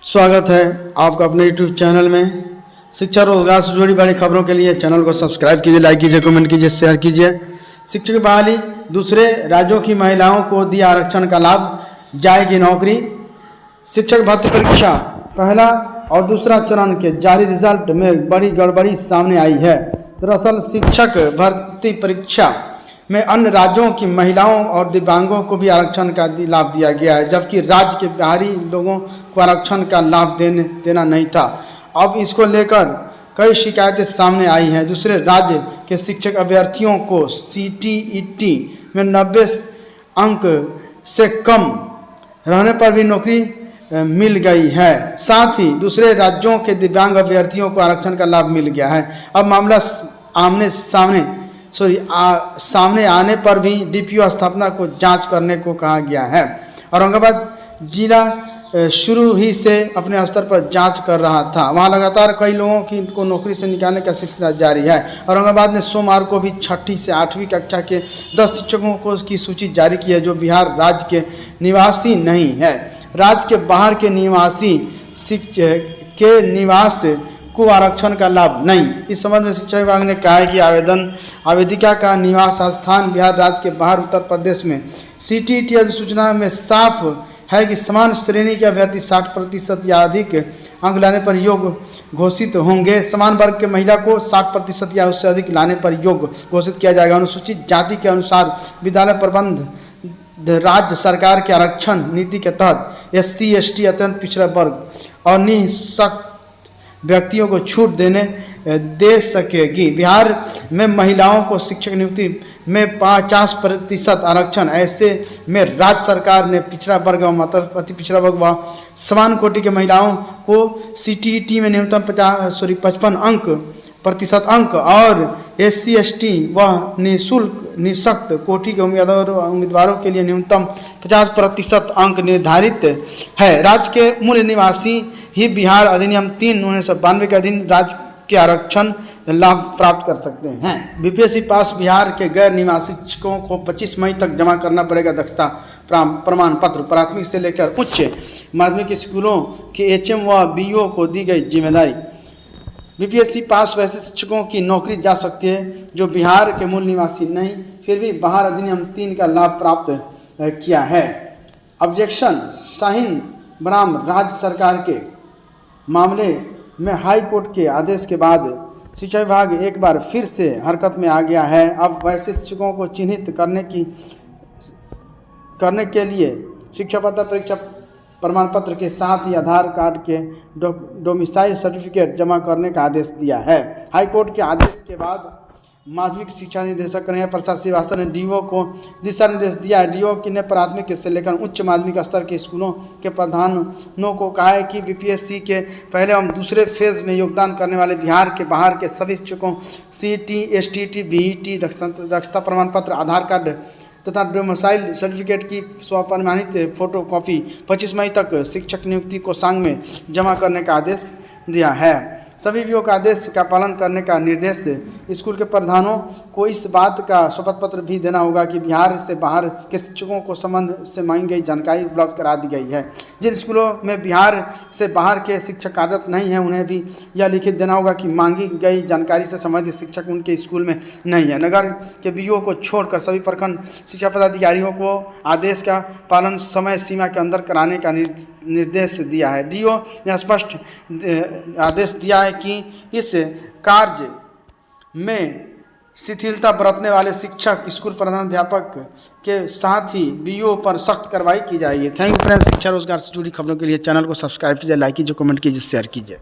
स्वागत है आपका अपने यूट्यूब चैनल में। शिक्षा रोजगार से जुड़ी बड़ी खबरों के लिए चैनल को सब्सक्राइब कीजिए, लाइक कीजिए, कमेंट कीजिए, शेयर कीजिए। शिक्षक बहाली, दूसरे राज्यों की महिलाओं को दिया आरक्षण का लाभ, जाएगी नौकरी। शिक्षक भर्ती परीक्षा पहला और दूसरा चरण के जारी रिजल्ट में बड़ी गड़बड़ी सामने आई है। दरअसल शिक्षक भर्ती परीक्षा में अन्य राज्यों की महिलाओं और दिव्यांगों को भी आरक्षण का लाभ दिया गया है, जबकि राज्य के बाहरी लोगों को आरक्षण का लाभ देना नहीं था। अब इसको लेकर कई शिकायतें सामने आई हैं। दूसरे राज्य के शिक्षक अभ्यर्थियों को CTET में 90 अंक से कम रहने पर भी नौकरी मिल गई है। साथ ही दूसरे राज्यों के दिव्यांग अभ्यर्थियों को आरक्षण का लाभ मिल गया है। अब मामला सामने आने पर भी DPO स्थापना को जांच करने को कहा गया है। औरंगाबाद जिला शुरू ही से अपने स्तर पर जांच कर रहा था। वहां लगातार कई लोगों को नौकरी से निकालने का सिलसिला जारी है। औरंगाबाद ने सोमवार को भी 6ठी से 8वीं कक्षा के 10 शिक्षकों की सूची जारी की है, जो बिहार राज्य के निवासी नहीं है। राज्य के बाहर के निवासी के निवास को आरक्षण का लाभ नहीं। इस संबंध में शिक्षा विभाग ने कहा है कि आवेदिका का निवास स्थान बिहार राज्य के बाहर उत्तर प्रदेश में CTET अधिसूचना में साफ है कि समान श्रेणी के अभ्यर्थी 60% या अधिक अंक लाने पर योग्य घोषित होंगे। समान वर्ग के महिला को 60% या उससे अधिक लाने पर योग्य घोषित किया जाएगा। अनुसूचित जाति के अनुसार विद्यालय प्रबंध राज्य सरकार के आरक्षण नीति के तहत SC ST अत्यंत पिछड़ा वर्ग और निःशक्त व्यक्तियों को छूट दे सकेगी। बिहार में महिलाओं को शिक्षक नियुक्ति में 50% आरक्षण। ऐसे में राज्य सरकार ने पिछड़ा वर्ग व अति पिछड़ा वर्ग व समान कोटि के महिलाओं को CTET में न्यूनतम 55% अंक और SC ST व निःशक्त कोटि के उम्मीदवारों के लिए न्यूनतम 50% अंक निर्धारित है। राज्य के मूल निवासी ही बिहार अधिनियम 3/1992 के अधीन राज्य के आरक्षण लाभ प्राप्त कर सकते हैं। BPSC पास बिहार के गैर निवासी शिक्षकों को 25 मई तक जमा करना पड़ेगा दक्षता प्रमाण पत्र। प्राथमिक से लेकर उच्च माध्यमिक स्कूलों के HM व BO को दी गई जिम्मेदारी। BPSC पास वैसे शिक्षकों की नौकरी जा सकती है जो बिहार के मूल निवासी नहीं, फिर भी बाहर अधिनियम 3 का लाभ प्राप्त किया है। ऑब्जेक्शन शाहीन बनाम राज्य सरकार के मामले में हाई कोर्ट के आदेश के बाद शिक्षा विभाग एक बार फिर से हरकत में आ गया है। अब वैसे शिक्षकों को चिन्हित करने के लिए शिक्षा परीक्षा प्रमाण पत्र के साथ ही आधार कार्ड के डोमिसाइल सर्टिफिकेट जमा करने का आदेश दिया है। हाई कोर्ट के आदेश के बाद माध्यमिक शिक्षा निदेशक कन्हैया प्रसाद श्रीवास्तव ने DO को दिशा निर्देश दिया है। DO ने प्राथमिक से लेकर उच्च माध्यमिक स्तर के स्कूलों के प्रधानों को कहा है कि BPSC के पहले एवं दूसरे फेज में योगदान करने वाले बिहार के बाहर के सभी शिक्षकों CT STT BET दक्षता प्रमाण पत्र, आधार कार्ड तथा डोमिसाइल सर्टिफिकेट की स्वप्रमाणित फोटो कॉपी 25 मई तक शिक्षक नियुक्ति कोषांग में जमा करने का आदेश दिया है। सभी BO का आदेश का पालन करने का निर्देश स्कूल के प्रधानों को इस बात का शपथ पत्र भी देना होगा कि बिहार से बाहर के शिक्षकों को संबंध से मांगी गई जानकारी उपलब्ध करा दी गई है। जिन स्कूलों में बिहार से बाहर के शिक्षक कार्यरत नहीं हैं, उन्हें भी यह लिखित देना होगा कि मांगी गई जानकारी से संबंधित शिक्षक उनके स्कूल में नहीं है। नगर के BO को छोड़कर सभी प्रखंड शिक्षा पदाधिकारियों को आदेश का पालन समय सीमा के अंदर कराने का निर्देश दिया है। DO ने स्पष्ट आदेश दिया है कि इस कार्य में शिथिलता बरतने वाले शिक्षक, स्कूल प्रधानाध्यापक के साथ ही BO पर सख्त कार्रवाई की जाएगी। Thank you friends. शिक्षा रोजगार से जुड़ी खबरों के लिए चैनल को सब्सक्राइब कीजिए, लाइक कीजिए, कमेंट कीजिए, शेयर कीजिए।